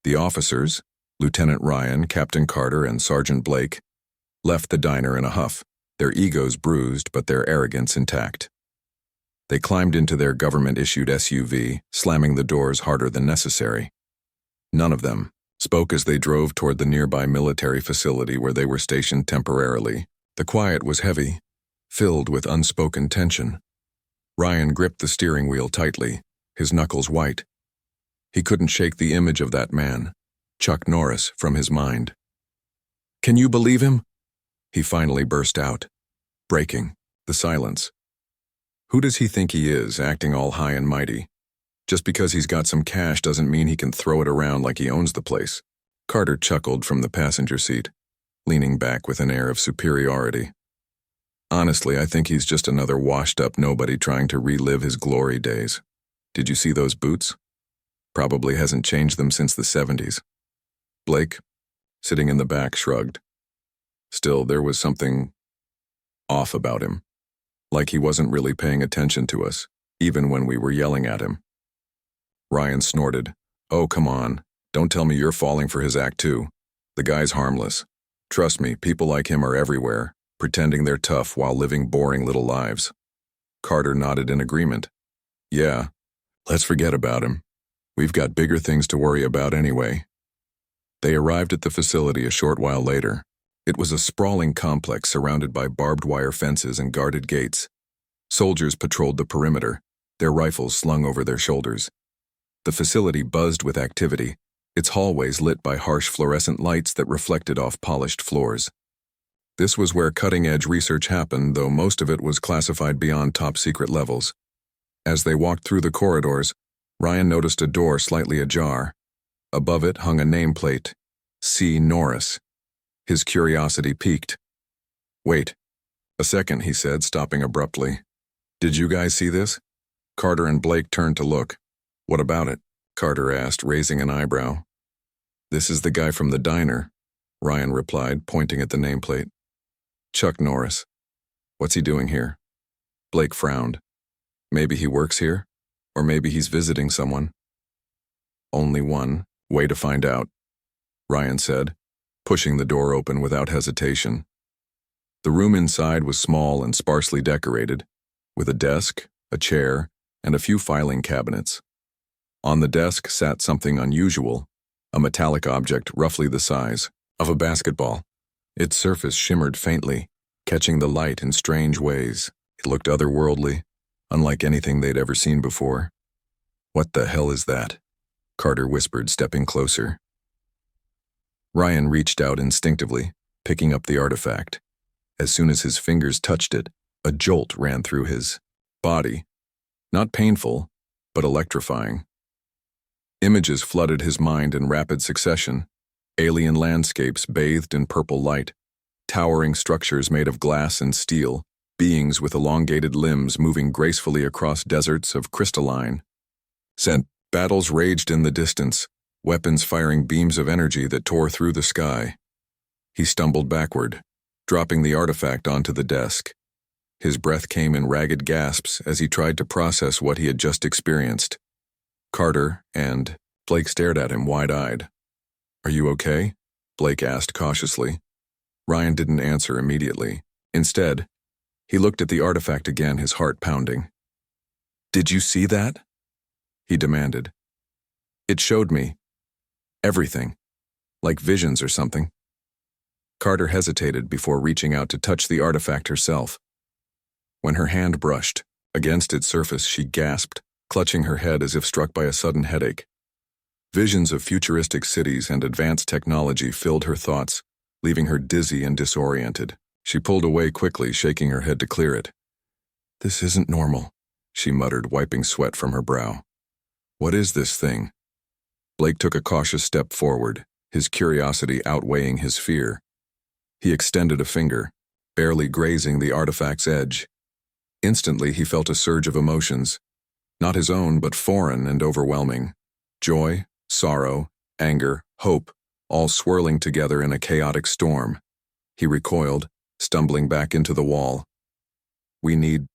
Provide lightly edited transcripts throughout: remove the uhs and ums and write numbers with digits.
The officers, Lieutenant Ryan, Captain Carter, and Sergeant Blake, left the diner in a huff, their egos bruised but their arrogance intact. They climbed into their government-issued SUV, slamming the doors harder than necessary. None of them spoke as they drove toward the nearby military facility where they were stationed temporarily. The quiet was heavy, filled with unspoken tension. Ryan gripped the steering wheel tightly, his knuckles white. He couldn't shake the image of that man, Chuck Norris, from his mind. "Can you believe him?" he finally burst out, breaking the silence. Who does he think he is, acting all high and mighty? Just because he's got some cash doesn't mean he can throw it around like he owns the place. Carter chuckled from the passenger seat, leaning back with an air of superiority. Honestly, I think he's just another washed-up nobody trying to relive his glory days. Did you see those boots? Probably hasn't changed them since the 70s. Blake, sitting in the back, shrugged. Still, there was something off about him, like he wasn't really paying attention to us, even when we were yelling at him. Ryan snorted. "Oh, come on. Don't tell me you're falling for his act too. The guy's harmless. Trust me, people like him are everywhere, pretending they're tough while living boring little lives." Carter nodded in agreement. "Yeah, let's forget about him. We've got bigger things to worry about anyway." They arrived at the facility a short while later. It was a sprawling complex surrounded by barbed wire fences and guarded gates. Soldiers patrolled the perimeter, their rifles slung over their shoulders. The facility buzzed with activity, its hallways lit by harsh fluorescent lights that reflected off polished floors. This was where cutting-edge research happened, though most of it was classified beyond top-secret levels. As they walked through the corridors, Ryan noticed a door slightly ajar. Above it hung a nameplate, C. Norris. His curiosity piqued. "Wait a second," he said, stopping abruptly. "Did you guys see this?" Carter and Blake turned to look. "What about it?" Carter asked, raising an eyebrow. "This is the guy from the diner," Ryan replied, pointing at the nameplate. "Chuck Norris. What's he doing here?" Blake frowned. "Maybe he works here, or maybe he's visiting someone." "Only one way to find out," Ryan said, pushing the door open without hesitation. The room inside was small and sparsely decorated, with a desk, a chair, and a few filing cabinets. On the desk sat something unusual, a metallic object roughly the size of a basketball. Its surface shimmered faintly, catching the light in strange ways. It looked otherworldly, unlike anything they'd ever seen before. "What the hell is that?" Carter whispered, stepping closer. Ryan reached out instinctively, picking up the artifact. As soon as his fingers touched it, a jolt ran through his body. Not painful, but electrifying. Images flooded his mind in rapid succession. Alien landscapes bathed in purple light, towering structures made of glass and steel, beings with elongated limbs moving gracefully across deserts of crystalline scent. Battles raged in the distance, weapons firing beams of energy that tore through the sky. He stumbled backward, dropping the artifact onto the desk. His breath came in ragged gasps as he tried to process what he had just experienced. Carter and Blake stared at him wide-eyed. "Are you okay?" Blake asked cautiously. Ryan didn't answer immediately. Instead, he looked at the artifact again, his heart pounding. "Did you see that?" he demanded. "It showed me everything, like visions or something." Carter hesitated before reaching out to touch the artifact herself. When her hand brushed against its surface, she gasped, clutching her head as if struck by a sudden headache. Visions of futuristic cities and advanced technology filled her thoughts, leaving her dizzy and disoriented. She pulled away quickly, shaking her head to clear it. "This isn't normal," she muttered, wiping sweat from her brow. "What is this thing?" Blake took a cautious step forward, his curiosity outweighing his fear. He extended a finger, barely grazing the artifact's edge. Instantly, he felt a surge of emotions, not his own, but foreign and overwhelming. Joy, sorrow, anger, hope, all swirling together in a chaotic storm. He recoiled, stumbling back into the wall. "We need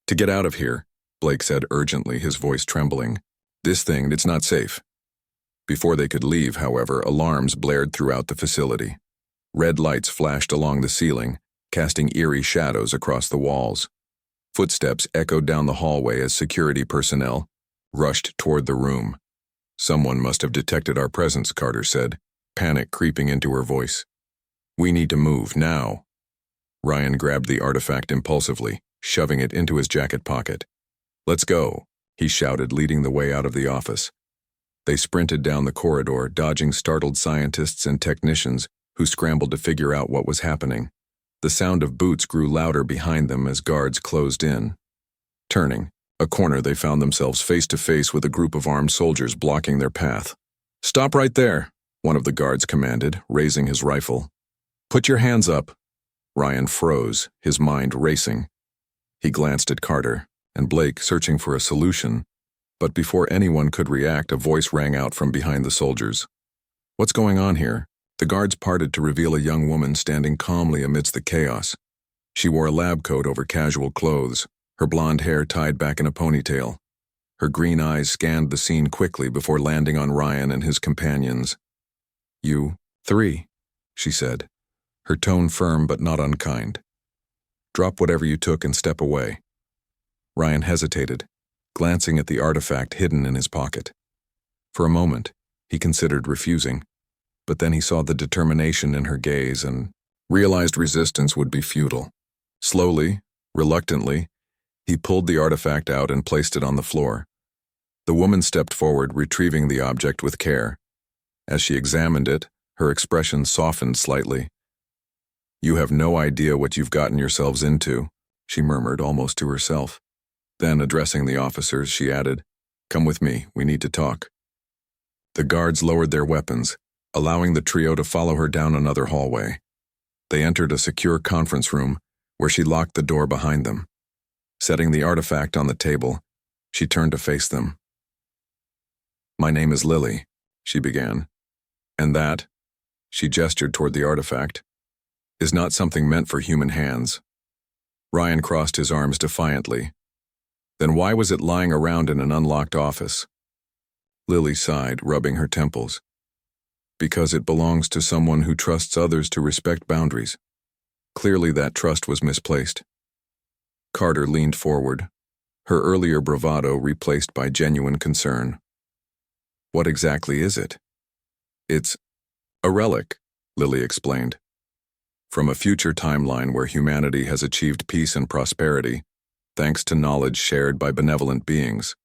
to get out of here," Blake said urgently, his voice trembling. "This thing, it's not safe." Before they could leave, however, alarms blared throughout the facility. Red lights flashed along the ceiling, casting eerie shadows across the walls. Footsteps echoed down the hallway as security personnel rushed toward the room. Someone must have detected our presence, Carter said, panic creeping into her voice. We need to move, now. Ryan grabbed the artifact impulsively, shoving it into his jacket pocket. Let's go, he shouted, leading the way out of the office. They sprinted down the corridor, dodging startled scientists and technicians who scrambled to figure out what was happening. The sound of boots grew louder behind them as guards closed in. Turning a corner, they found themselves face to face with a group of armed soldiers blocking their path. Stop right there, one of the guards commanded, raising his rifle. Put your hands up. Ryan froze, his mind racing. He glanced at Carter and Blake, searching for a solution, but before anyone could react, a voice rang out from behind the soldiers. What's going on here? The guards parted to reveal a young woman standing calmly amidst the chaos. She wore a lab coat over casual clothes, her blonde hair tied back in a ponytail. Her green eyes scanned the scene quickly before landing on Ryan and his companions. You, three, she said, her tone firm but not unkind. Drop whatever you took and step away. Ryan hesitated, glancing at the artifact hidden in his pocket. For a moment, he considered refusing, but then he saw the determination in her gaze and realized resistance would be futile. Slowly, reluctantly, he pulled the artifact out and placed it on the floor. The woman stepped forward, retrieving the object with care. As she examined it, her expression softened slightly. You have no idea what you've gotten yourselves into, she murmured almost to herself. Then, addressing the officers, she added, Come with me, we need to talk. The guards lowered their weapons, allowing the trio to follow her down another hallway. They entered a secure conference room, where she locked the door behind them. Setting the artifact on the table, she turned to face them. My name is Lily, she began. And that, she gestured toward the artifact, is not something meant for human hands. Ryan crossed his arms defiantly. Then why was it lying around in an unlocked office? Lily sighed, rubbing her temples. Because it belongs to someone who trusts others to respect boundaries. Clearly that trust was misplaced. Carter leaned forward, her earlier bravado replaced by genuine concern. What exactly is it? It's a relic, Lily explained. From a future timeline where humanity has achieved peace and prosperity, thanks to knowledge shared by benevolent beings.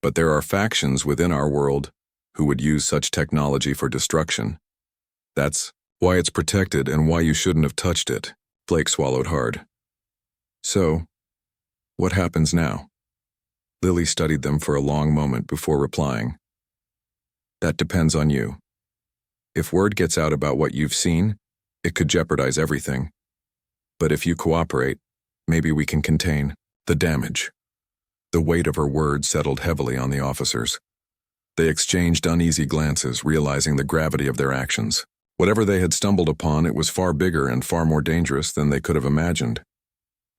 But there are factions within our world who would use such technology for destruction. That's why it's protected and why you shouldn't have touched it. Blake swallowed hard. So, what happens now? Lily studied them for a long moment before replying. That depends on you. If word gets out about what you've seen, it could jeopardize everything. But if you cooperate, maybe we can contain the damage. The weight of her words settled heavily on the officers. They exchanged uneasy glances, realizing the gravity of their actions. Whatever they had stumbled upon, it was far bigger and far more dangerous than they could have imagined.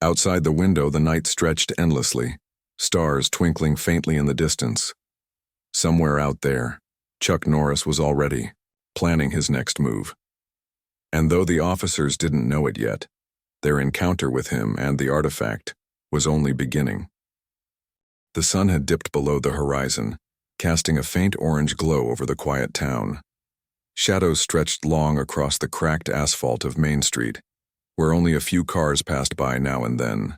Outside the window, the night stretched endlessly, stars twinkling faintly in the distance. Somewhere out there, Chuck Norris was already planning his next move. And though the officers didn't know it yet, their encounter with him and the artifact was only beginning. The sun had dipped below the horizon, casting a faint orange glow over the quiet town. Shadows stretched long across the cracked asphalt of Main Street, where only a few cars passed by now and then.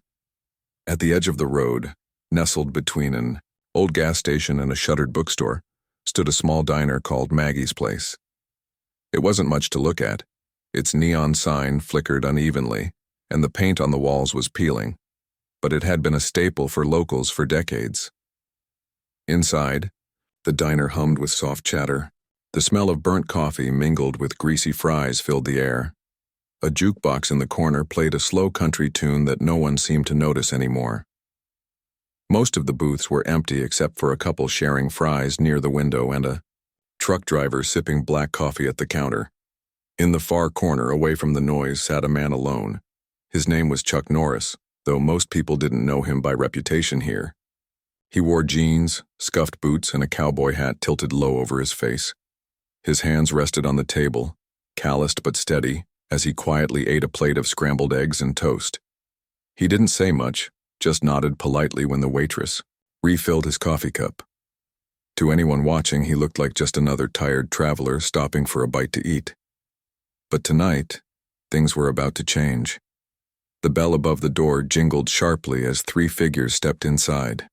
At the edge of the road, nestled between an old gas station and a shuttered bookstore, stood a small diner called Maggie's Place. It wasn't much to look at. Its neon sign flickered unevenly, and the paint on the walls was peeling, but it had been a staple for locals for decades. Inside, the diner hummed with soft chatter. The smell of burnt coffee mingled with greasy fries filled the air. A jukebox in the corner played a slow country tune that no one seemed to notice anymore. Most of the booths were empty except for a couple sharing fries near the window and a truck driver sipping black coffee at the counter. In the far corner, away from the noise, sat a man alone. His name was Chuck Norris, though most people didn't know him by reputation here. He wore jeans, scuffed boots, and a cowboy hat tilted low over his face. His hands rested on the table, calloused but steady, as he quietly ate a plate of scrambled eggs and toast. He didn't say much, just nodded politely when the waitress refilled his coffee cup. To anyone watching, he looked like just another tired traveler stopping for a bite to eat. But tonight, things were about to change. The bell above the door jingled sharply as 3 figures stepped inside.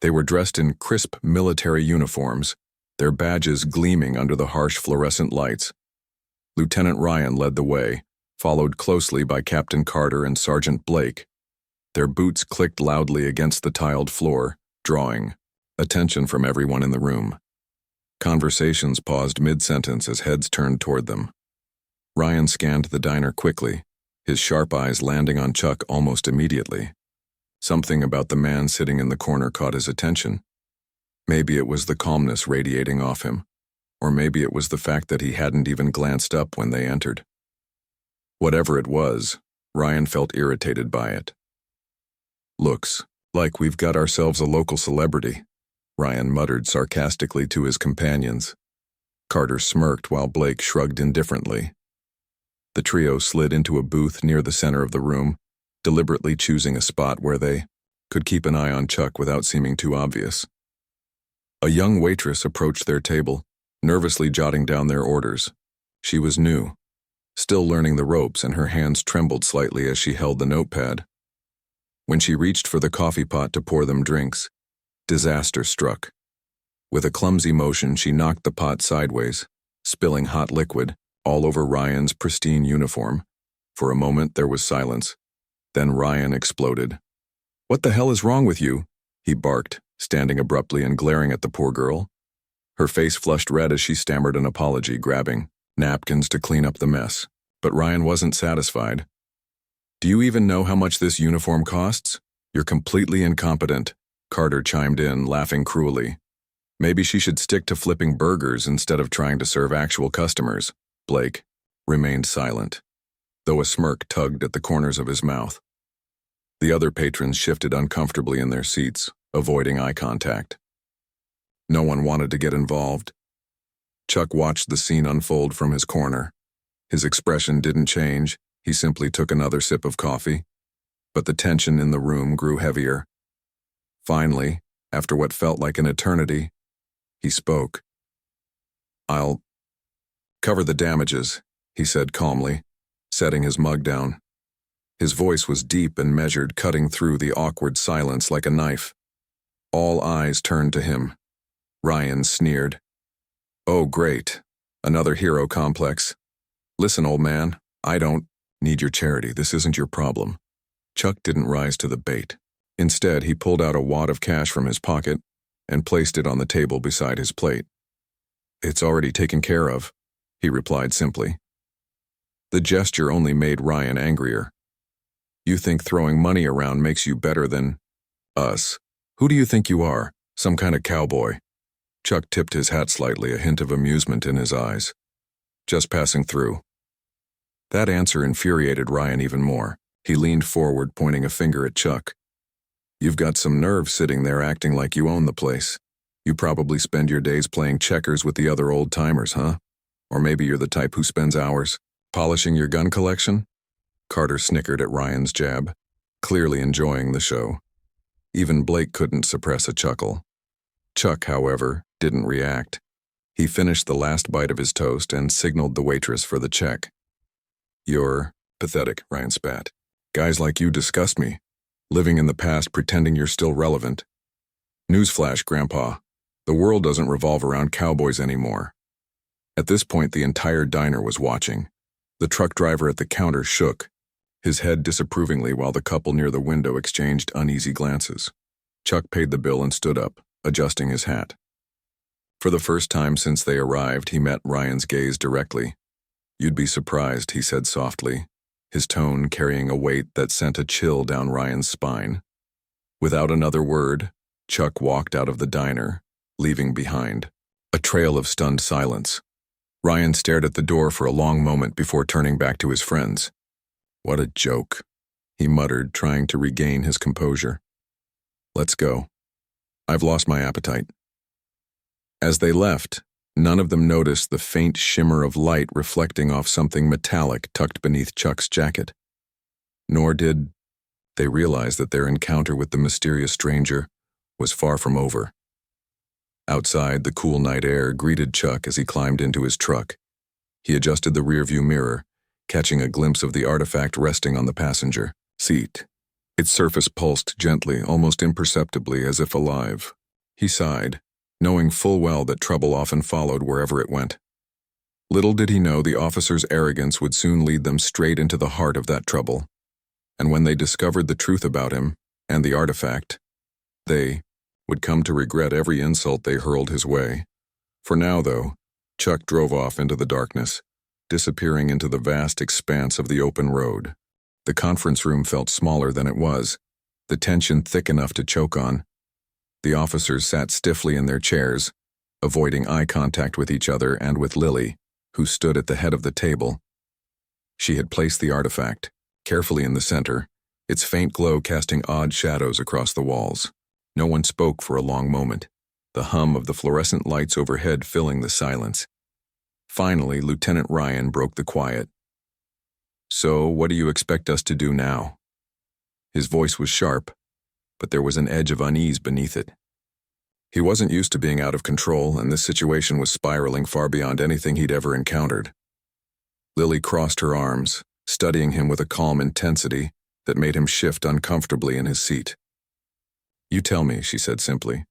They were dressed in crisp military uniforms, their badges gleaming under the harsh fluorescent lights. Lieutenant Ryan led the way, followed closely by Captain Carter and Sergeant Blake. Their boots clicked loudly against the tiled floor, drawing attention from everyone in the room. Conversations paused mid-sentence as heads turned toward them. Ryan scanned the diner quickly, his sharp eyes landing on Chuck almost immediately. Something about the man sitting in the corner caught his attention. Maybe it was the calmness radiating off him, or maybe it was the fact that he hadn't even glanced up when they entered. Whatever it was, Ryan felt irritated by it. "Looks like we've got ourselves a local celebrity," Ryan muttered sarcastically to his companions. Carter smirked while Blake shrugged indifferently. The trio slid into a booth near the center of the room, deliberately choosing a spot where they could keep an eye on Chuck without seeming too obvious. A young waitress approached their table, nervously jotting down their orders. She was new, still learning the ropes, and her hands trembled slightly as she held the notepad. When she reached for the coffee pot to pour them drinks, disaster struck. With a clumsy motion, she knocked the pot sideways, spilling hot liquid all over Ryan's pristine uniform. For a moment, there was silence. Then Ryan exploded. "What the hell is wrong with you?" he barked, standing abruptly and glaring at the poor girl. Her face flushed red as she stammered an apology, grabbing napkins to clean up the mess. But Ryan wasn't satisfied. "Do you even know how much this uniform costs? You're completely incompetent," Carter chimed in, laughing cruelly. "Maybe she should stick to flipping burgers instead of trying to serve actual customers." Blake remained silent, though a smirk tugged at the corners of his mouth. The other patrons shifted uncomfortably in their seats, avoiding eye contact. No one wanted to get involved. Chuck watched the scene unfold from his corner. His expression didn't change, he simply took another sip of coffee. But the tension in the room grew heavier. Finally, after what felt like an eternity, he spoke. "I'll cover the damages," he said calmly, setting his mug down. His voice was deep and measured, cutting through the awkward silence like a knife. All eyes turned to him. Ryan sneered. "Oh, great. Another hero complex. Listen, old man, I don't need your charity. This isn't your problem." Chuck didn't rise to the bait. Instead, he pulled out a wad of cash from his pocket and placed it on the table beside his plate. "It's already taken care of," he replied simply. The gesture only made Ryan angrier. "You think throwing money around makes you better than us? Who do you think you are? Some kind of cowboy?" Chuck tipped his hat slightly, a hint of amusement in his eyes. "Just passing through." That answer infuriated Ryan even more. He leaned forward, pointing a finger at Chuck. "You've got some nerve sitting there acting like you own the place. You probably spend your days playing checkers with the other old-timers, huh? Or maybe you're the type who spends hours polishing your gun collection?" Carter snickered at Ryan's jab, clearly enjoying the show. Even Blake couldn't suppress a chuckle. Chuck, however, didn't react. He finished the last bite of his toast and signaled the waitress for the check. "You're pathetic," Ryan spat. "Guys like you disgust me. Living in the past pretending you're still relevant. Newsflash, Grandpa. The world doesn't revolve around cowboys anymore." At this point, the entire diner was watching. The truck driver at the counter shook, his head disapprovingly, while the couple near the window exchanged uneasy glances. Chuck paid the bill and stood up, adjusting his hat. For the first time since they arrived, he met Ryan's gaze directly. "You'd be surprised," he said softly, his tone carrying a weight that sent a chill down Ryan's spine. Without another word, Chuck walked out of the diner, leaving behind a trail of stunned silence. Ryan stared at the door for a long moment before turning back to his friends. "What a joke," he muttered, trying to regain his composure. "Let's go." I've lost my appetite." As they left, none of them noticed the faint shimmer of light reflecting off something metallic tucked beneath Chuck's jacket. Nor did they realize that their encounter with the mysterious stranger was far from over. Outside, the cool night air greeted Chuck as he climbed into his truck. He adjusted the rearview mirror, catching a glimpse of the artifact resting on the passenger seat. Its surface pulsed gently, almost imperceptibly, as if alive. He sighed, knowing full well that trouble often followed wherever it went. Little did he know the officer's arrogance would soon lead them straight into the heart of that trouble. And when they discovered the truth about him and the artifact, they would come to regret every insult they hurled his way. For now, though, Chuck drove off into the darkness, disappearing into the vast expanse of the open road. The conference room felt smaller than it was, the tension thick enough to choke on. The officers sat stiffly in their chairs, avoiding eye contact with each other and with Lily, who stood at the head of the table. She had placed the artifact, carefully in the center, its faint glow casting odd shadows across the walls. No one spoke for a long moment, the hum of the fluorescent lights overhead filling the silence. Finally, Lieutenant Ryan broke the quiet. "So, what do you expect us to do now?" His voice was sharp, but there was an edge of unease beneath it. He wasn't used to being out of control, and this situation was spiraling far beyond anything he'd ever encountered. Lily crossed her arms, studying him with a calm intensity that made him shift uncomfortably in his seat. "You tell me," she said simply.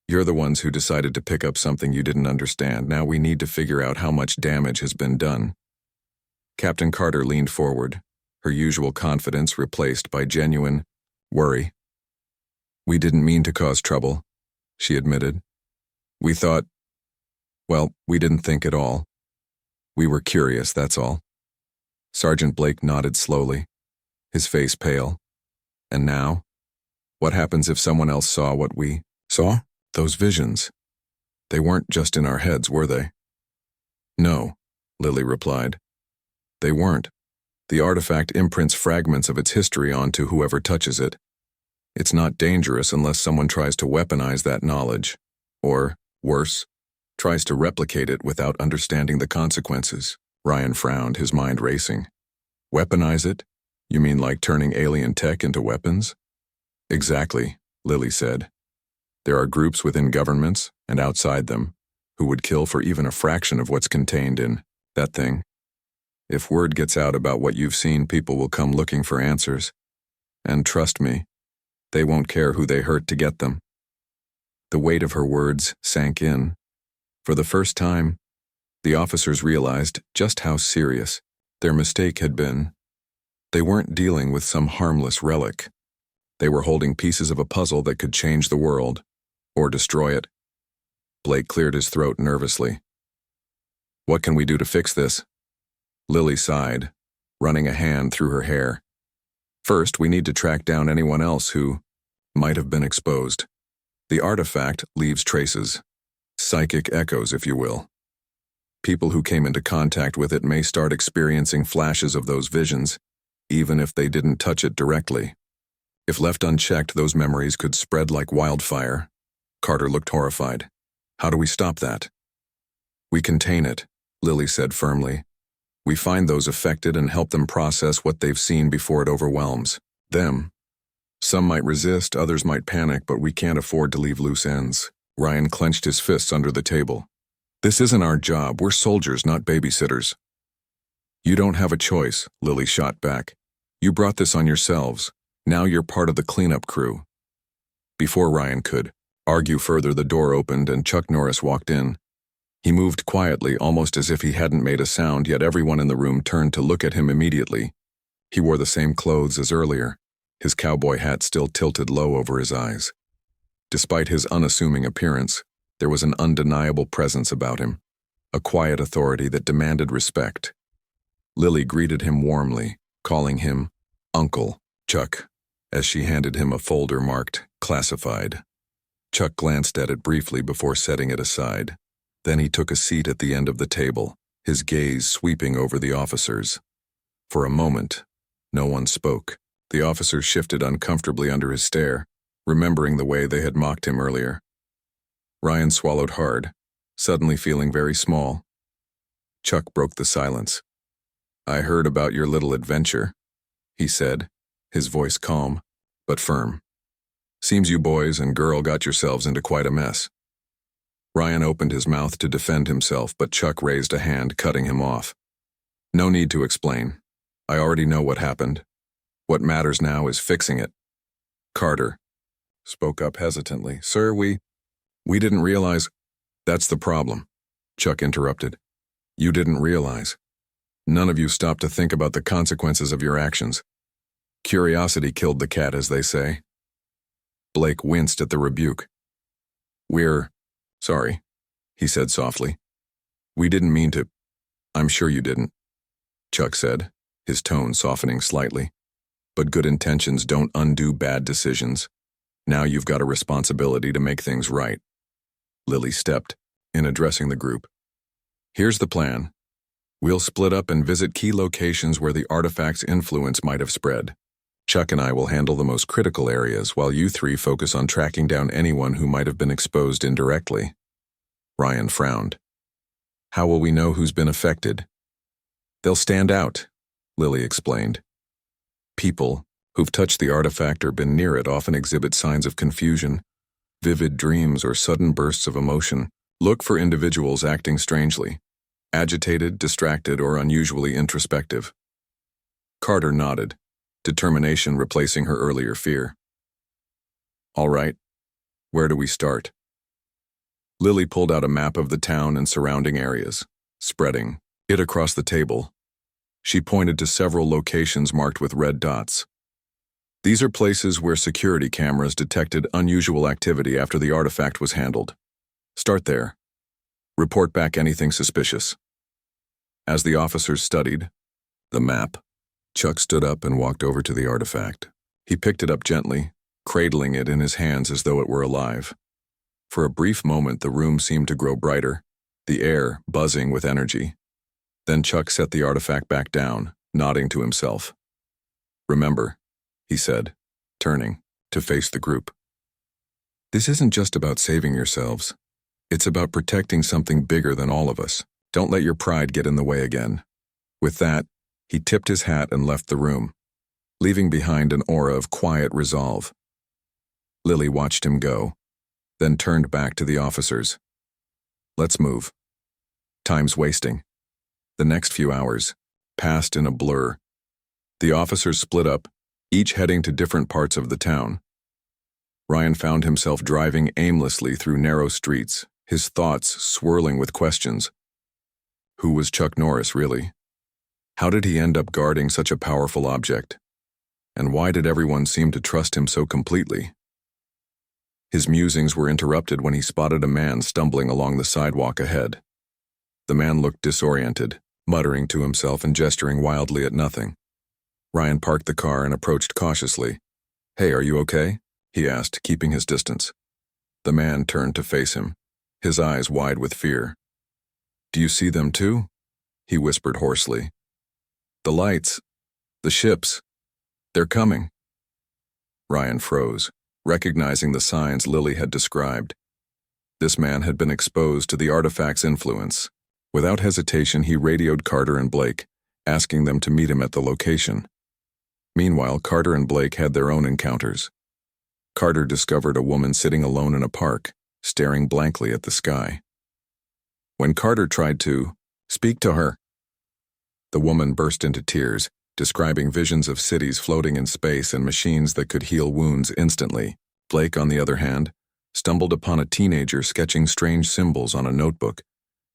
"You're the ones who decided to pick up something you didn't understand. Now we need to figure out how much damage has been done." Captain Carter leaned forward, her usual confidence replaced by genuine worry. "We didn't mean to cause trouble," she admitted. "We thought, well, we didn't think at all. We were curious, that's all." Sergeant Blake nodded slowly, his face pale. "And now? What happens if someone else saw what we saw? Those visions. They weren't just in our heads, were they?" "No," Lily replied. "They weren't. The artifact imprints fragments of its history onto whoever touches it. It's not dangerous unless someone tries to weaponize that knowledge, or, worse, tries to replicate it without understanding the consequences." Ryan frowned, his mind racing. "Weaponize it? You mean like turning alien tech into weapons?" "Exactly," Lily said. "There are groups within governments, and outside them, who would kill for even a fraction of what's contained in that thing. If word gets out about what you've seen, people will come looking for answers. And trust me, they won't care who they hurt to get them." The weight of her words sank in. For the first time, the officers realized just how serious their mistake had been. They weren't dealing with some harmless relic. They were holding pieces of a puzzle that could change the world, or destroy it. Blake cleared his throat nervously. "What can we do to fix this?" Lily sighed, running a hand through her hair. "First, we need to track down anyone else who might have been exposed. The artifact leaves traces, psychic echoes, if you will. People who came into contact with it may start experiencing flashes of those visions, even if they didn't touch it directly. If left unchecked, those memories could spread like wildfire." Carter looked horrified. "How do we stop that?" "We contain it," Lily said firmly. "We find those affected and help them process what they've seen before it overwhelms them. Some might resist, others might panic, but we can't afford to leave loose ends." Ryan clenched his fists under the table. "This isn't our job. We're soldiers, not babysitters." "You don't have a choice," Lily shot back. "You brought this on yourselves. Now you're part of the cleanup crew." Before Ryan could argue further, the door opened and Chuck Norris walked in. He moved quietly, almost as if he hadn't made a sound, yet everyone in the room turned to look at him immediately. He wore the same clothes as earlier, his cowboy hat still tilted low over his eyes. Despite his unassuming appearance, there was an undeniable presence about him, a quiet authority that demanded respect. Lily greeted him warmly, calling him Uncle Chuck, as she handed him a folder marked Classified. Chuck glanced at it briefly before setting it aside. Then he took a seat at the end of the table, his gaze sweeping over the officers. For a moment, no one spoke. The officers shifted uncomfortably under his stare, remembering the way they had mocked him earlier. Ryan swallowed hard, suddenly feeling very small. Chuck broke the silence. "I heard about your little adventure," he said, his voice calm, but firm. "Seems you boys and girl got yourselves into quite a mess." Ryan opened his mouth to defend himself, but Chuck raised a hand, cutting him off. "No need to explain. I already know what happened. What matters now is fixing it." Carter spoke up hesitantly. "Sir, we didn't realize—" "That's the problem," Chuck interrupted. "You didn't realize. None of you stopped to think about the consequences of your actions. Curiosity killed the cat, as they say." Blake winced at the rebuke. "We're sorry," he said softly. "We didn't mean to—" "I'm sure you didn't," Chuck said, his tone softening slightly. "But good intentions don't undo bad decisions. Now you've got a responsibility to make things right." Lily stepped in, addressing the group. "Here's the plan. We'll split up and visit key locations where the artifact's influence might have spread. Chuck and I will handle the most critical areas, while you three focus on tracking down anyone who might have been exposed indirectly." Ryan frowned. "How will we know who's been affected?" "They'll stand out," Lily explained. "People who've touched the artifact or been near it often exhibit signs of confusion, vivid dreams, or sudden bursts of emotion. Look for individuals acting strangely, agitated, distracted, or unusually introspective." Carter nodded, determination replacing her earlier fear. "All right, where do we start?" Lily pulled out a map of the town and surrounding areas, spreading it across the table. She pointed to several locations marked with red dots. "These are places where security cameras detected unusual activity after the artifact was handled. Start there. Report back anything suspicious." As the officers studied the map, Chuck stood up and walked over to the artifact. He picked it up gently, cradling it in his hands as though it were alive. For a brief moment, the room seemed to grow brighter, the air buzzing with energy. Then Chuck set the artifact back down, nodding to himself. "Remember," he said, turning to face the group. "This isn't just about saving yourselves. It's about protecting something bigger than all of us. Don't let your pride get in the way again." With that, he tipped his hat and left the room, leaving behind an aura of quiet resolve. Lily watched him go, then turned back to the officers. "Let's move. Time's wasting." The next few hours passed in a blur. The officers split up, each heading to different parts of the town. Ryan found himself driving aimlessly through narrow streets, his thoughts swirling with questions. Who was Chuck Norris, really? How did he end up guarding such a powerful object? And why did everyone seem to trust him so completely? His musings were interrupted when he spotted a man stumbling along the sidewalk ahead. The man looked disoriented, muttering to himself and gesturing wildly at nothing. Ryan parked the car and approached cautiously. "Hey, are you okay?" he asked, keeping his distance. The man turned to face him, his eyes wide with fear. "Do you see them too?" he whispered hoarsely. "The lights, the ships, they're coming." Ryan froze, recognizing the signs Lily had described. This man had been exposed to the artifact's influence. Without hesitation, he radioed Carter and Blake, asking them to meet him at the location. Meanwhile, Carter and Blake had their own encounters. Carter discovered a woman sitting alone in a park, staring blankly at the sky. When Carter tried to speak to her, the woman burst into tears, describing visions of cities floating in space and machines that could heal wounds instantly. Blake, on the other hand, stumbled upon a teenager sketching strange symbols on a notebook,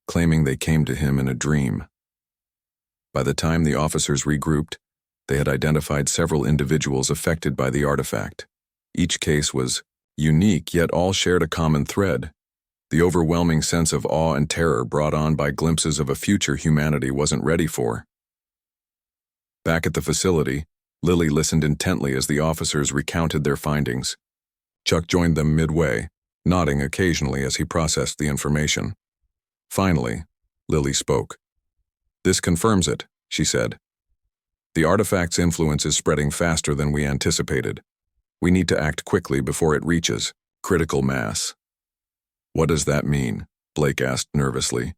claiming they came to him in a dream. By the time the officers regrouped, they had identified several individuals affected by the artifact. Each case was unique, yet all shared a common thread: the overwhelming sense of awe and terror brought on by glimpses of a future humanity wasn't ready for. Back at the facility, Lily listened intently as the officers recounted their findings. Chuck joined them midway, nodding occasionally as he processed the information. Finally, Lily spoke. "This confirms it," she said. "The artifact's influence is spreading faster than we anticipated. We need to act quickly before it reaches critical mass. What does that mean? Blake asked nervously.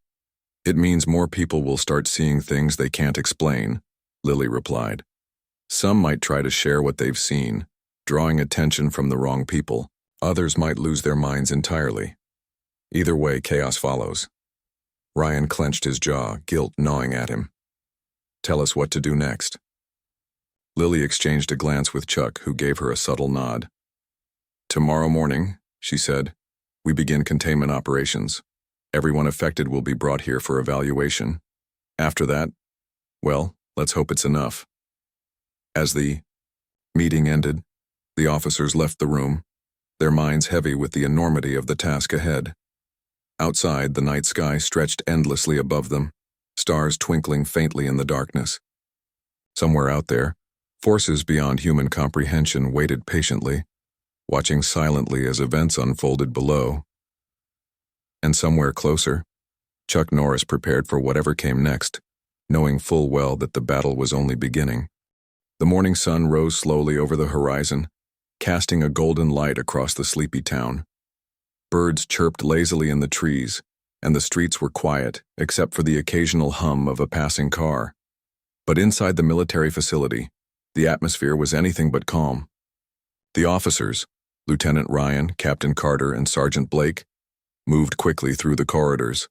It means more people will start seeing things they can't explain, Lily replied. Some might try to share what they've seen, drawing attention from the wrong people. Others might lose their minds entirely. Either way, chaos follows. Ryan clenched his jaw, guilt gnawing at him. Tell us what to do next. Lily exchanged a glance with Chuck, who gave her a subtle nod. Tomorrow morning, she said, we begin containment operations. Everyone affected will be brought here for evaluation. After that, well, let's hope it's enough. As the meeting ended, the officers left the room, their minds heavy with the enormity of the task ahead. Outside, the night sky stretched endlessly above them, stars twinkling faintly in the darkness. Somewhere out there, forces beyond human comprehension waited patiently, watching silently as events unfolded below. And somewhere closer, Chuck Norris prepared for whatever came next, knowing full well that the battle was only beginning. The morning sun rose slowly over the horizon, casting a golden light across the sleepy town. Birds chirped lazily in the trees, and the streets were quiet except for the occasional hum of a passing car. But inside the military facility, the atmosphere was anything but calm. The officers, Lieutenant Ryan, Captain Carter, and Sergeant Blake, moved quickly through the corridors,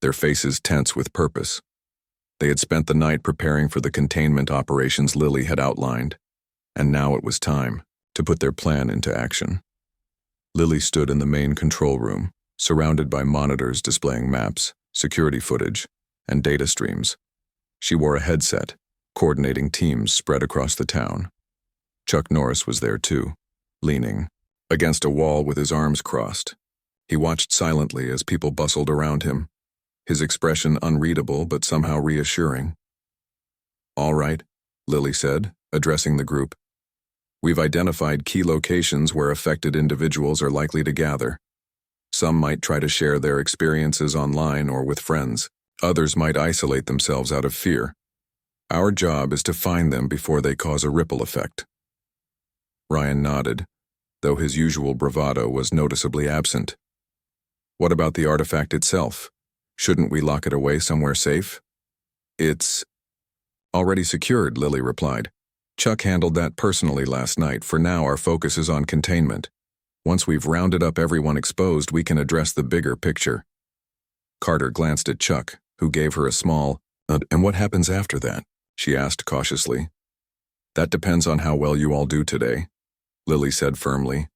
their faces tense with purpose. They had spent the night preparing for the containment operations Lily had outlined, and now it was time to put their plan into action. Lily stood in the main control room, surrounded by monitors displaying maps, security footage, and data streams. She wore a headset, coordinating teams spread across the town. Chuck Norris was there too, leaning against a wall with his arms crossed. He watched silently as people bustled around him, his expression unreadable but somehow reassuring. All right, Lily said, addressing the group. We've identified key locations where affected individuals are likely to gather. Some might try to share their experiences online or with friends. Others might isolate themselves out of fear. Our job is to find them before they cause a ripple effect. Ryan nodded, though his usual bravado was noticeably absent. What about the artifact itself? Shouldn't we lock it away somewhere safe? It's already secured, Lily replied. Chuck handled that personally last night. For now, our focus is on containment. Once we've rounded up everyone exposed, we can address the bigger picture. Carter glanced at Chuck, who gave her a small, and what happens after that? She asked cautiously. That depends on how well you all do today, Lily said firmly.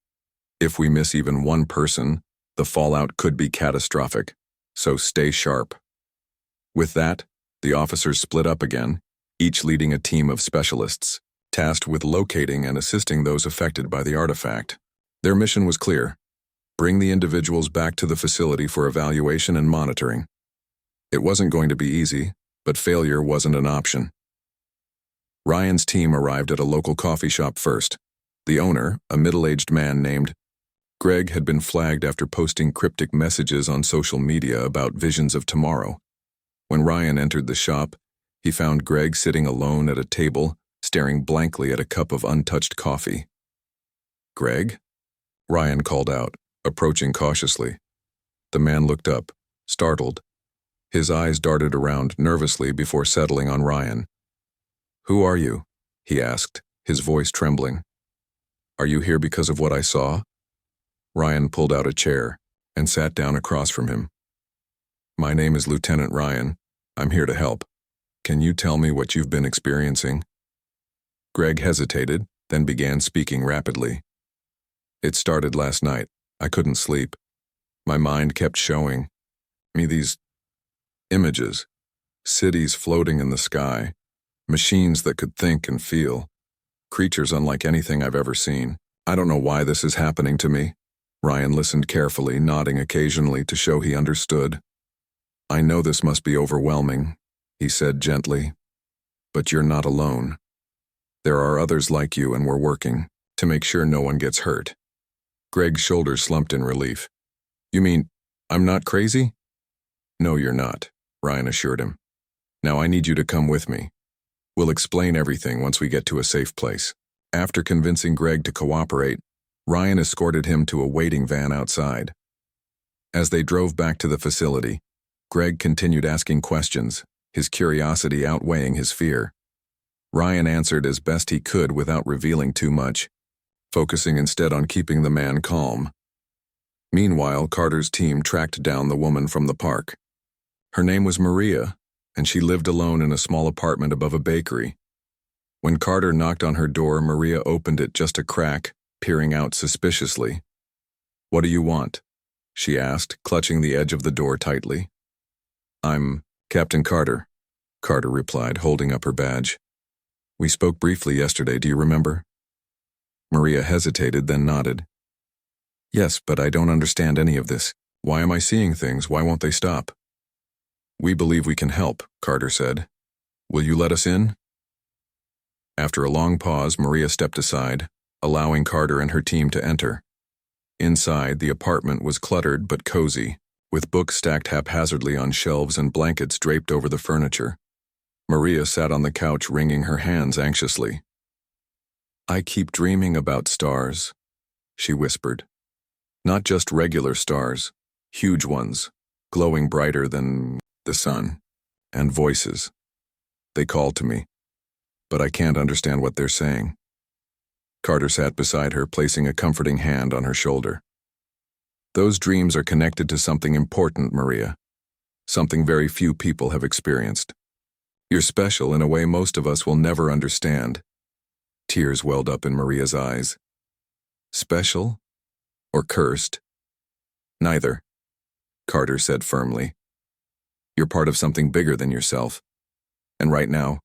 If we miss even one person, the fallout could be catastrophic, so stay sharp. With that, the officers split up again, each leading a team of specialists, tasked with locating and assisting those affected by the artifact. Their mission was clear: bring the individuals back to the facility for evaluation and monitoring. It wasn't going to be easy, but failure wasn't an option. Ryan's team arrived at a local coffee shop first. The owner, a middle-aged man named Greg, had been flagged after posting cryptic messages on social media about visions of tomorrow. When Ryan entered the shop, he found Greg sitting alone at a table, staring blankly at a cup of untouched coffee. "Greg?" Ryan called out, approaching cautiously. The man looked up, startled. His eyes darted around nervously before settling on Ryan. "Who are you?" he asked, his voice trembling. "Are you here because of what I saw?" Ryan pulled out a chair and sat down across from him. "My name is Lieutenant Ryan. I'm here to help. Can you tell me what you've been experiencing?" Greg hesitated, then began speaking rapidly. "It started last night. I couldn't sleep. My mind kept showing me these images, cities floating in the sky, machines that could think and feel, creatures unlike anything I've ever seen. I don't know why this is happening to me." Ryan listened carefully, nodding occasionally to show he understood. "I know this must be overwhelming," he said gently, "but you're not alone. There are others like you, and we're working to make sure no one gets hurt." Greg's shoulders slumped in relief. "You mean I'm not crazy?" "No, you're not," Ryan assured him. "Now I need you to come with me. We'll explain everything once we get to a safe place." After convincing Greg to cooperate, Ryan escorted him to a waiting van outside. As they drove back to the facility, Greg continued asking questions, his curiosity outweighing his fear. Ryan answered as best he could without revealing too much, focusing instead on keeping the man calm. Meanwhile, Carter's team tracked down the woman from the park. Her name was Maria, and she lived alone in a small apartment above a bakery. When Carter knocked on her door, Maria opened it just a crack, peering out suspiciously. "What do you want?" she asked, clutching the edge of the door tightly. "I'm Captain Carter," Carter replied, holding up her badge. "We spoke briefly yesterday, do you remember?" Maria hesitated, then nodded. "Yes, but I don't understand any of this. Why am I seeing things? Why won't they stop?" "We believe we can help," Carter said. "Will you let us in?" After a long pause, Maria stepped aside, allowing Carter and her team to enter. Inside, the apartment was cluttered but cozy, with books stacked haphazardly on shelves and blankets draped over the furniture. Maria sat on the couch, wringing her hands anxiously. "I keep dreaming about stars," she whispered. "Not just regular stars, huge ones, glowing brighter than the sun, and voices. They call to me, but I can't understand what they're saying." Carter sat beside her, placing a comforting hand on her shoulder. "Those dreams are connected to something important, Maria. Something very few people have experienced. You're special in a way most of us will never understand." Tears welled up in Maria's eyes. "Special? Or cursed?" "Neither," Carter said firmly. "You're part of something bigger than yourself. And right now,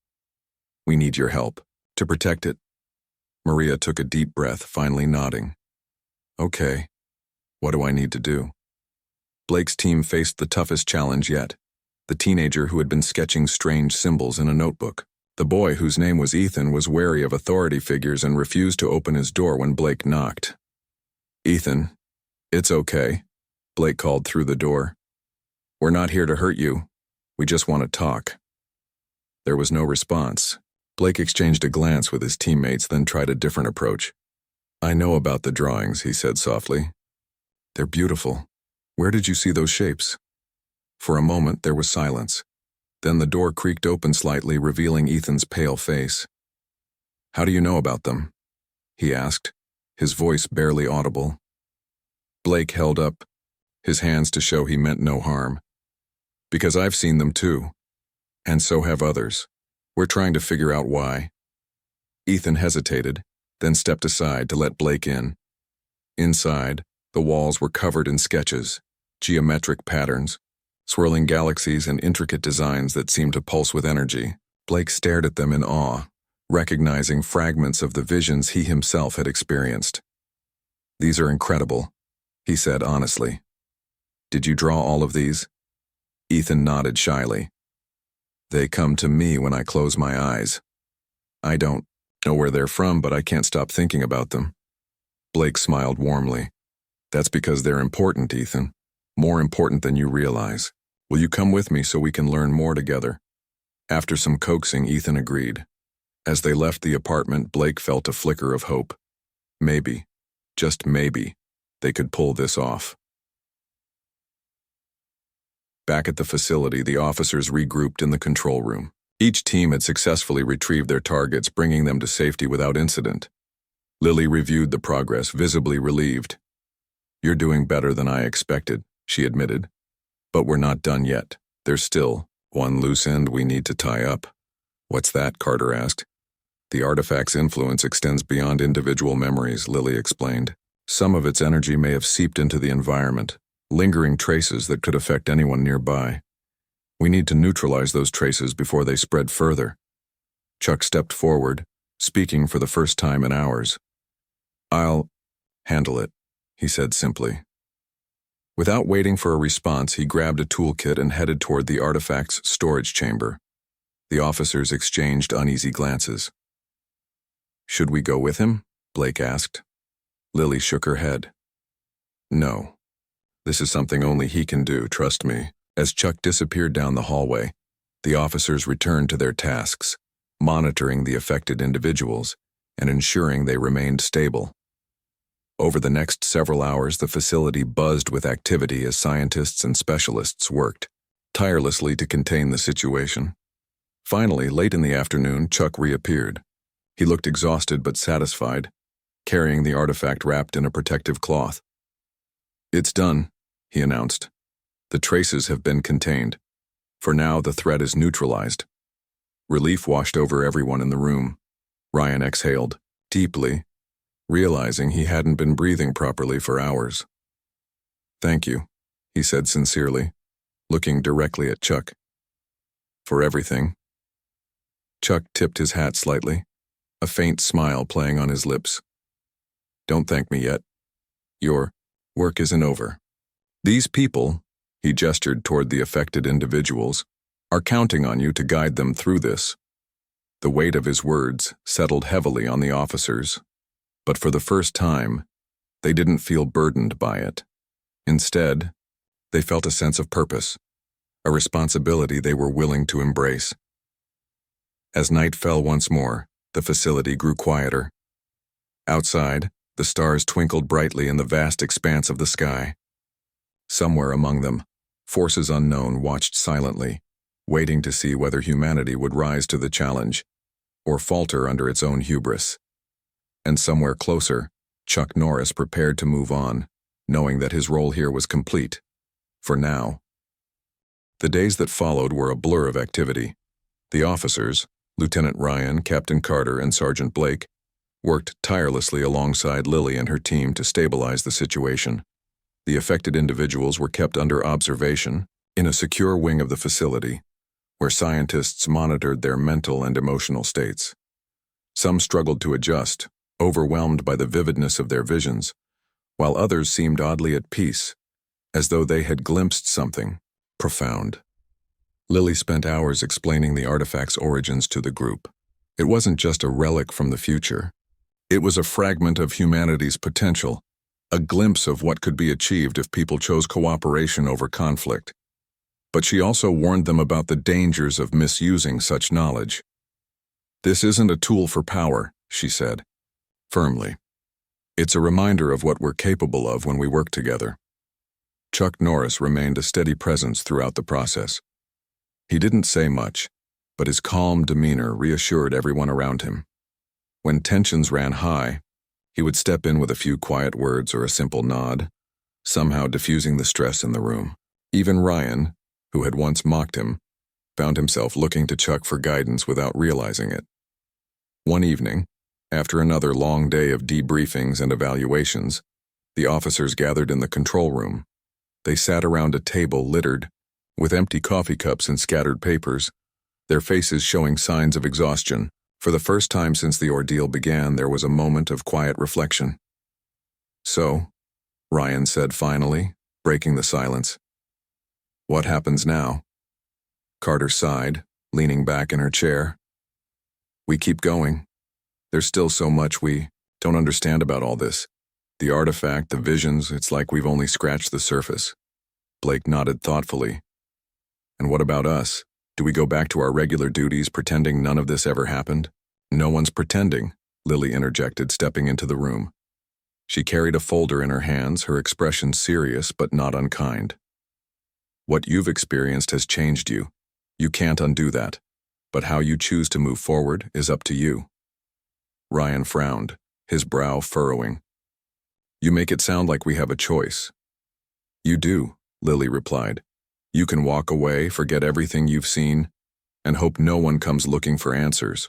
we need your help to protect it." Maria took a deep breath, finally nodding. "Okay, what do I need to do?" Blake's team faced the toughest challenge yet, the teenager who had been sketching strange symbols in a notebook. The boy, whose name was Ethan, was wary of authority figures and refused to open his door when Blake knocked. "Ethan, it's okay," Blake called through the door. "We're not here to hurt you. We just want to talk." There was no response. Blake exchanged a glance with his teammates, then tried a different approach. "I know about the drawings," he said softly. "They're beautiful. Where did you see those shapes?" For a moment, there was silence. Then the door creaked open slightly, revealing Ethan's pale face. "How do you know about them?" he asked, his voice barely audible. Blake held up his hands to show he meant no harm. "Because I've seen them too, and so have others. We're trying to figure out why." Ethan hesitated, then stepped aside to let Blake in. Inside, the walls were covered in sketches, geometric patterns, swirling galaxies and intricate designs that seemed to pulse with energy. Blake stared at them in awe, recognizing fragments of the visions he himself had experienced. "These are incredible," he said honestly. "Did you draw all of these?" Ethan nodded shyly. "They come to me when I close my eyes. I don't know where they're from, but I can't stop thinking about them." Blake smiled warmly. "That's because they're important, Ethan. More important than you realize. Will you come with me so we can learn more together?" After some coaxing, Ethan agreed. As they left the apartment, Blake felt a flicker of hope. Maybe, just maybe, they could pull this off. Back at the facility, the officers regrouped in the control room. Each team had successfully retrieved their targets, bringing them to safety without incident. Lily reviewed the progress, visibly relieved. "You're doing better than I expected," she admitted. "But we're not done yet. There's still one loose end we need to tie up." "What's that?" Carter asked. "The artifact's influence extends beyond individual memories," Lily explained. "Some of its energy may have seeped into the environment, lingering traces that could affect anyone nearby. We need to neutralize those traces before they spread further." Chuck stepped forward, speaking for the first time in hours. "I'll handle it," he said simply. Without waiting for a response, he grabbed a toolkit and headed toward the artifact's storage chamber. The officers exchanged uneasy glances. "Should we go with him?" Blake asked. Lily shook her head. "No. This is something only he can do, trust me." As Chuck disappeared down the hallway, the officers returned to their tasks, monitoring the affected individuals and ensuring they remained stable. Over the next several hours, the facility buzzed with activity as scientists and specialists worked tirelessly to contain the situation. Finally, late in the afternoon, Chuck reappeared. He looked exhausted but satisfied, carrying the artifact wrapped in a protective cloth. "It's done," he announced. "The traces have been contained. For now, the threat is neutralized." Relief washed over everyone in the room. Ryan exhaled deeply, realizing he hadn't been breathing properly for hours. "Thank you," he said sincerely, looking directly at Chuck. "For everything." Chuck tipped his hat slightly, a faint smile playing on his lips. "Don't thank me yet. Your work isn't over. These people," he gestured toward the affected individuals, "are counting on you to guide them through this." The weight of his words settled heavily on the officers, but for the first time, they didn't feel burdened by it. Instead, they felt a sense of purpose, a responsibility they were willing to embrace. As night fell once more, the facility grew quieter. Outside, the stars twinkled brightly in the vast expanse of the sky. Somewhere among them, forces unknown watched silently, waiting to see whether humanity would rise to the challenge or falter under its own hubris. And somewhere closer, Chuck Norris prepared to move on, knowing that his role here was complete, for now. The days that followed were a blur of activity. The officers, Lieutenant Ryan, Captain Carter, and Sergeant Blake, worked tirelessly alongside Lily and her team to stabilize the situation. The affected individuals were kept under observation in a secure wing of the facility, where scientists monitored their mental and emotional states. Some struggled to adjust, overwhelmed by the vividness of their visions, while others seemed oddly at peace, as though they had glimpsed something profound. Lily spent hours explaining the artifact's origins to the group. It wasn't just a relic from the future. It was a fragment of humanity's potential, a glimpse of what could be achieved if people chose cooperation over conflict. But she also warned them about the dangers of misusing such knowledge. "This isn't a tool for power," she said, firmly. "It's a reminder of what we're capable of when we work together." Chuck Norris remained a steady presence throughout the process. He didn't say much, but his calm demeanor reassured everyone around him. When tensions ran high, he would step in with a few quiet words or a simple nod, somehow diffusing the stress in the room. Even Ryan, who had once mocked him, found himself looking to Chuck for guidance without realizing it. One evening, after another long day of debriefings and evaluations, the officers gathered in the control room. They sat around a table littered with empty coffee cups and scattered papers, their faces showing signs of exhaustion. For the first time since the ordeal began, there was a moment of quiet reflection. "So," Ryan said finally, breaking the silence, "what happens now?" Carter sighed, leaning back in her chair. "We keep going. There's still so much we don't understand about all this. The artifact, the visions, it's like we've only scratched the surface." Blake nodded thoughtfully. "And what about us? Do we go back to our regular duties, pretending none of this ever happened?" "No one's pretending," Lily interjected, stepping into the room. She carried a folder in her hands, her expression serious but not unkind. "What you've experienced has changed you. You can't undo that. But how you choose to move forward is up to you." Ryan frowned, his brow furrowing. "You make it sound like we have a choice." "You do," Lily replied. "You can walk away, forget everything you've seen, and hope no one comes looking for answers.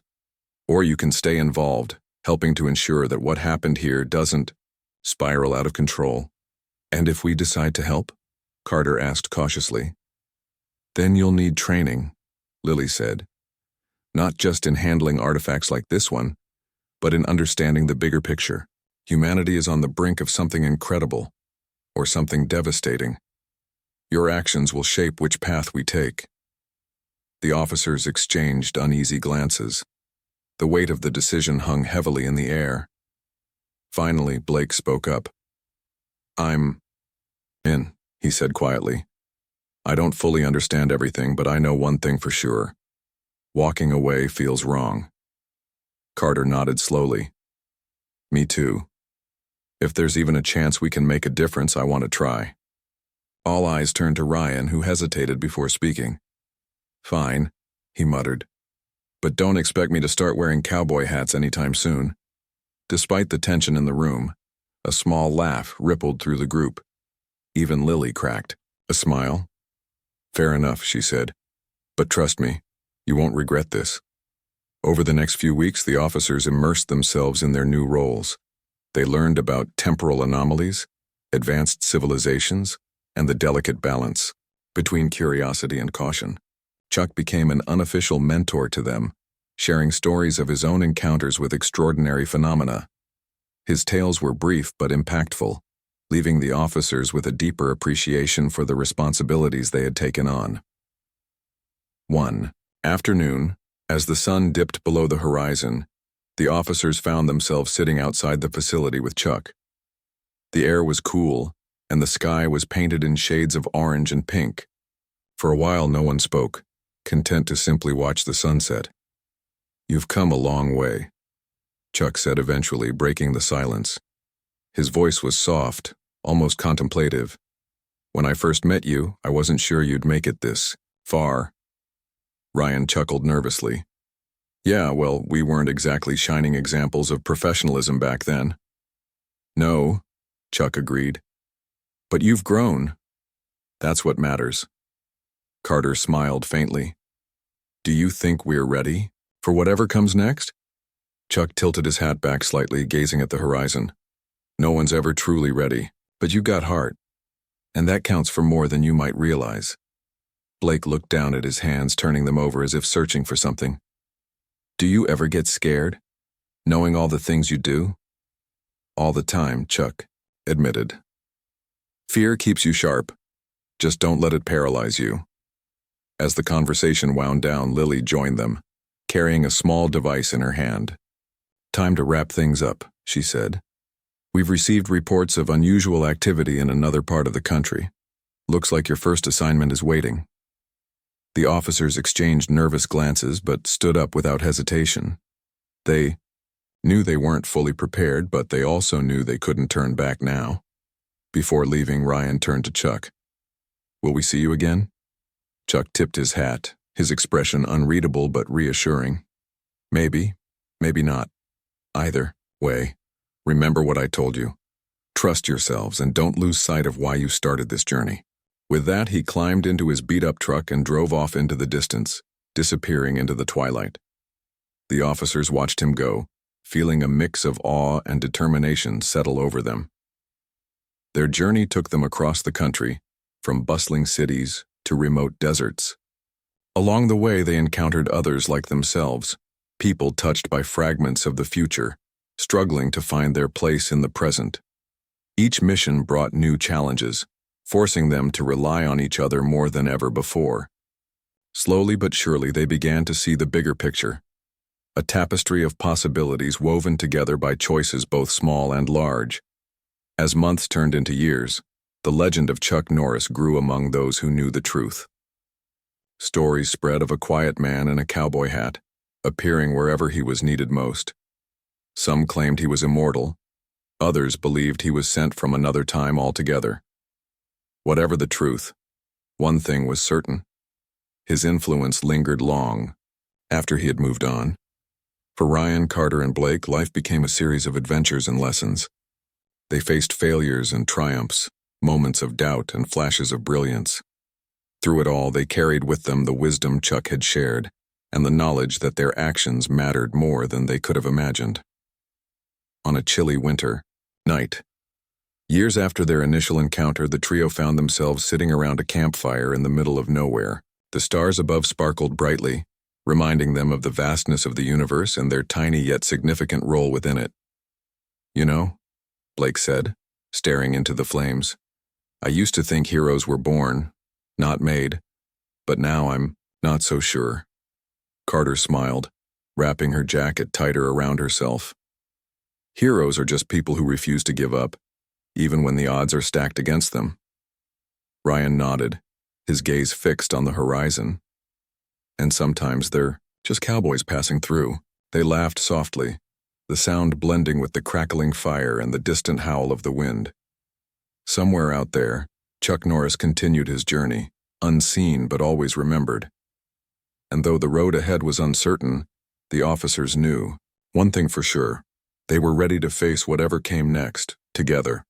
Or you can stay involved, helping to ensure that what happened here doesn't spiral out of control." "And if we decide to help?" Carter asked cautiously. "Then you'll need training," Lily said. "Not just in handling artifacts like this one, but in understanding the bigger picture. Humanity is on the brink of something incredible, or something devastating. Your actions will shape which path we take." The officers exchanged uneasy glances. The weight of the decision hung heavily in the air. Finally, Blake spoke up. "I'm in," he said quietly. "I don't fully understand everything, but I know one thing for sure. Walking away feels wrong." Carter nodded slowly, Me too. If there's even a chance we can make a difference, I want to try. All eyes turned to Ryan, who hesitated before speaking. Fine, he muttered. But don't expect me to start wearing cowboy hats anytime soon. Despite the tension in the room, a small laugh rippled through the group. Even Lily cracked a smile. Fair enough, she said. But trust me, you won't regret this. Over the next few weeks, the officers immersed themselves in their new roles. They learned about temporal anomalies, advanced civilizations, and the delicate balance between curiosity and caution. Chuck became an unofficial mentor to them, sharing stories of his own encounters with extraordinary phenomena. His tales were brief but impactful, leaving the officers with a deeper appreciation for the responsibilities they had taken on. 1. Afternoon. As the sun dipped below the horizon, the officers found themselves sitting outside the facility with Chuck. The air was cool, and the sky was painted in shades of orange and pink. For a while no one spoke, content to simply watch the sunset. You've come a long way, Chuck said eventually, breaking the silence. His voice was soft, almost contemplative. When I first met you, I wasn't sure you'd make it this far. Ryan chuckled nervously. Yeah, well, we weren't exactly shining examples of professionalism back then. No, Chuck agreed. But you've grown. That's what matters. Carter smiled faintly. Do you think we're ready for whatever comes next? Chuck tilted his hat back slightly, gazing at the horizon. No one's ever truly ready, but you got heart. And that counts for more than you might realize. Blake looked down at his hands, turning them over as if searching for something. Do you ever get scared, knowing all the things you do? All the time, Chuck admitted. Fear keeps you sharp. Just don't let it paralyze you. As the conversation wound down, Lily joined them, carrying a small device in her hand. Time to wrap things up, she said. We've received reports of unusual activity in another part of the country. Looks like your first assignment is waiting. The officers exchanged nervous glances but stood up without hesitation. They knew they weren't fully prepared, but they also knew they couldn't turn back now. Before leaving, Ryan turned to Chuck. Will we see you again? Chuck tipped his hat, his expression unreadable but reassuring. Maybe, maybe not. Either way, remember what I told you. Trust yourselves and don't lose sight of why you started this journey. With that, he climbed into his beat-up truck and drove off into the distance, disappearing into the twilight. The officers watched him go, feeling a mix of awe and determination settle over them. Their journey took them across the country, from bustling cities to remote deserts. Along the way, they encountered others like themselves, people touched by fragments of the future, struggling to find their place in the present. Each mission brought new challenges, forcing them to rely on each other more than ever before. Slowly but surely, they began to see the bigger picture, a tapestry of possibilities woven together by choices both small and large. As months turned into years, the legend of Chuck Norris grew among those who knew the truth. Stories spread of a quiet man in a cowboy hat, appearing wherever he was needed most. Some claimed he was immortal, others believed he was sent from another time altogether. Whatever the truth, one thing was certain. His influence lingered long after he had moved on. For Ryan, Carter, and Blake, life became a series of adventures and lessons. They faced failures and triumphs, moments of doubt and flashes of brilliance. Through it all, they carried with them the wisdom Chuck had shared and the knowledge that their actions mattered more than they could have imagined. On a chilly winter night, years after their initial encounter, the trio found themselves sitting around a campfire in the middle of nowhere. The stars above sparkled brightly, reminding them of the vastness of the universe and their tiny yet significant role within it. You know, Blake said, staring into the flames, I used to think heroes were born, not made, but now I'm not so sure. Carter smiled, wrapping her jacket tighter around herself. Heroes are just people who refuse to give up, even when the odds are stacked against them. Ryan nodded, his gaze fixed on the horizon. And sometimes they're just cowboys passing through. They laughed softly, the sound blending with the crackling fire and the distant howl of the wind. Somewhere out there, Chuck Norris continued his journey, unseen but always remembered. And though the road ahead was uncertain, the officers knew one thing for sure: they were ready to face whatever came next, together.